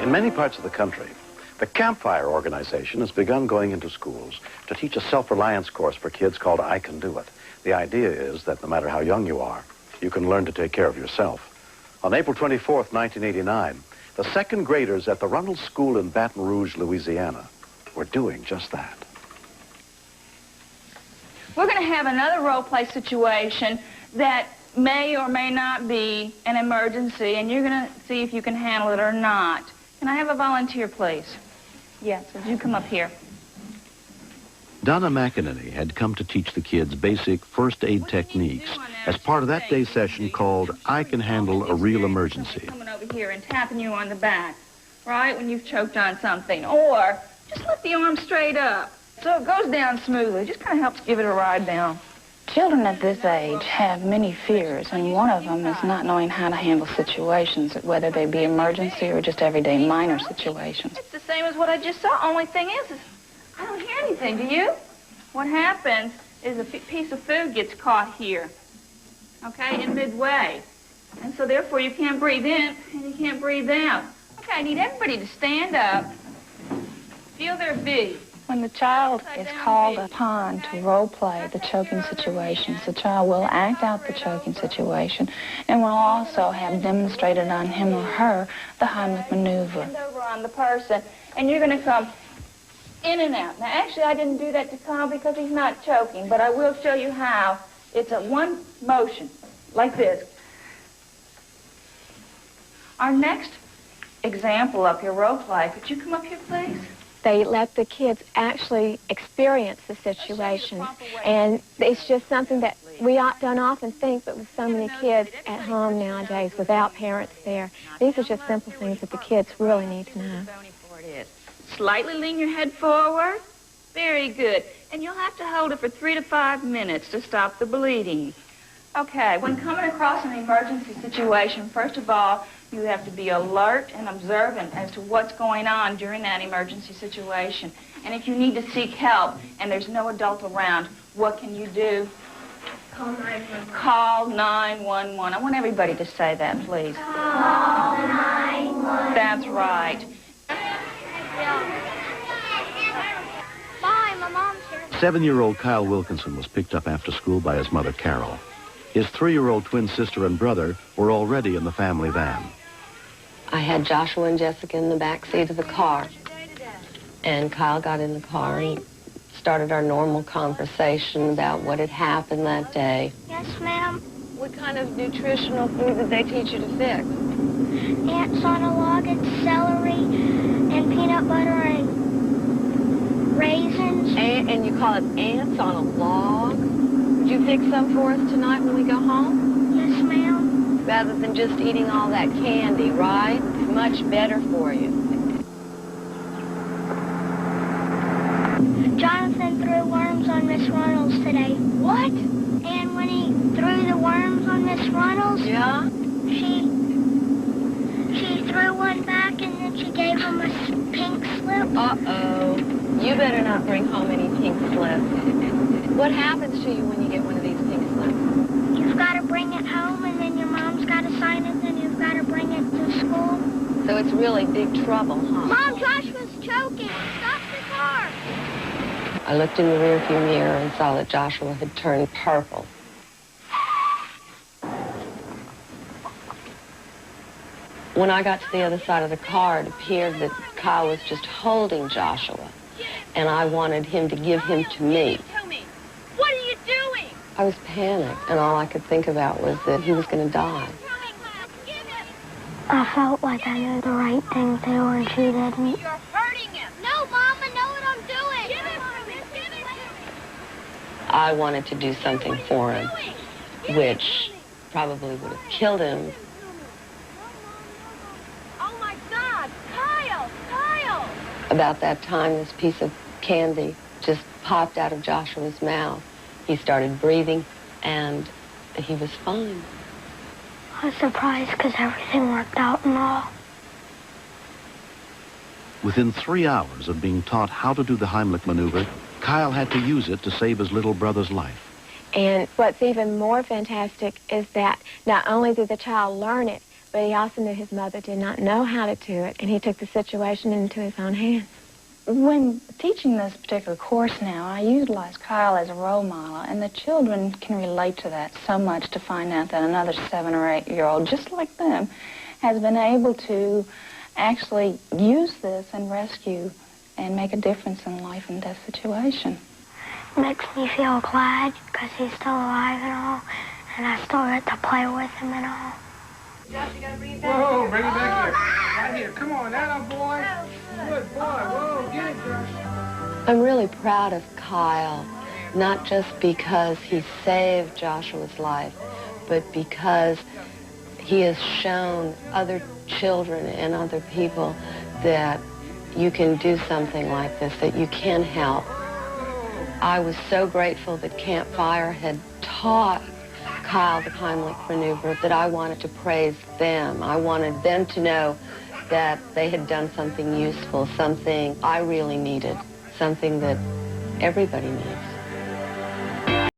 In many parts of the country, the Campfire organization has begun going into schools to teach a self-reliance course for kids called I Can Do It. The idea is that no matter how young you are, you can learn to take care of yourself. On April 24th, 1989, the second graders at the Runnels School in Baton Rouge, Louisiana, were doing just that. We're going to have another role-play situation that may or may not be an emergency, and you're going to see if you can handle it or not. Can I have a volunteer, please? Yes, would you come up here? Donna McEnany had come to teach the kids basic first aid techniques as part of that day's session called I Can Handle a Real Emergency. Coming over here and tapping you on the back, right, when you've choked on something. Or just lift the arm straight up so it goes down smoothly. Just kind of helps give it a ride down. Children at this age have many fears, and one of them is not knowing how to handle situations, whether they be emergency or just everyday minor situations. It's the same as what I just saw. Only thing is I don't hear anything, do you? What happens is a piece of food gets caught here, okay, in midway. And so therefore you can't breathe in and you can't breathe out. Okay, I need everybody to stand up, feel their V. When the child is called upon to role-play the choking situations, the child will act out the choking situation and will also have demonstrated on him or her the Heimlich maneuver. Stand over on the person, and you're going to come in and out. Now, actually, I didn't do that to Kyle because he's not choking, but I will show you how. It's a one motion, like this. Our next example up here, role-play, could you come up here, please? They let the kids actually experience the situation, and it's just something that we don't often think, but with so many kids at home nowadays without parents there, these are just simple things that the kids really need to know. Slightly lean your head forward. Very good. And you'll have to hold it for 3 to 5 minutes to stop the bleeding. Okay, when coming across an emergency situation, first of all, you have to be alert and observant as to what's going on during that emergency situation. And if you need to seek help and there's no adult around, what can you do? Call 911. Call 911. I want everybody to say that, please. Call 911. That's right. Bye, my mom's here. 7-year-old Kyle Wilkinson was picked up after school by his mother, Carol. His 3-year-old twin sister and brother were already in the family van. I had Joshua and Jessica in the back seat of the car, and Kyle got in the car and started our normal conversation about what had happened that day. Yes, ma'am. What kind of nutritional food did they teach you to fix? Ants on a log and celery and peanut butter and raisins. And you call it ants on a log? Would you fix some for us tonight when we go home? Yes, ma'am. Rather than just eating all that candy, right? Much better for you. Jonathan threw worms on Miss Runnels today. What? And when he threw the worms on Miss Runnels, Yeah? she threw one back and then she gave him a pink slip. Uh-oh. You better not bring home any pink slips. What happens to you when you get one of these pink slips? You've got to bring it home and then your mom's got to sign it and you've got to bring it to school. So it's really big trouble, huh? Mom, Joshua's choking. Stop the car. I looked in the rearview mirror and saw that Joshua had turned purple. When I got to the other side of the car, it appeared that Kyle was just holding Joshua, and I wanted him to give him to me. What are you doing? I was panicked, and all I could think about was that he was going to die. I felt like I knew the right thing to do and she didn't. You're hurting him. No, Mom, I know what I'm doing. Give it. I wanted to do something for him, which probably would have killed him. Oh, my God. Kyle. About that time, this piece of candy just popped out of Joshua's mouth. He started breathing, and he was fine. I was surprised because everything worked out and all. Within 3 hours of being taught how to do the Heimlich maneuver, Kyle had to use it to save his little brother's life. And what's even more fantastic is that not only did the child learn it, but he also knew his mother did not know how to do it, and he took the situation into his own hands. When teaching this particular course now, I utilize Kyle as a role model, and the children can relate to that so much to find out that another 7 or 8-year-old, just like them, has been able to actually use this and rescue and make a difference in life and death situation. It makes me feel glad because he's still alive and all, and I still get to play with him and all. Whoa, bring it back here. Right here. Come on, that boy. Good boy. Whoa, get it, Josh. I'm really proud of Kyle, not just because he saved Joshua's life, but because he has shown other children and other people that you can do something like this, that you can help. I was so grateful that Camp Fire had taught Kyle the Heimlich maneuver that I wanted to praise them. I wanted them to know that they had done something useful, something I really needed, something that everybody needs.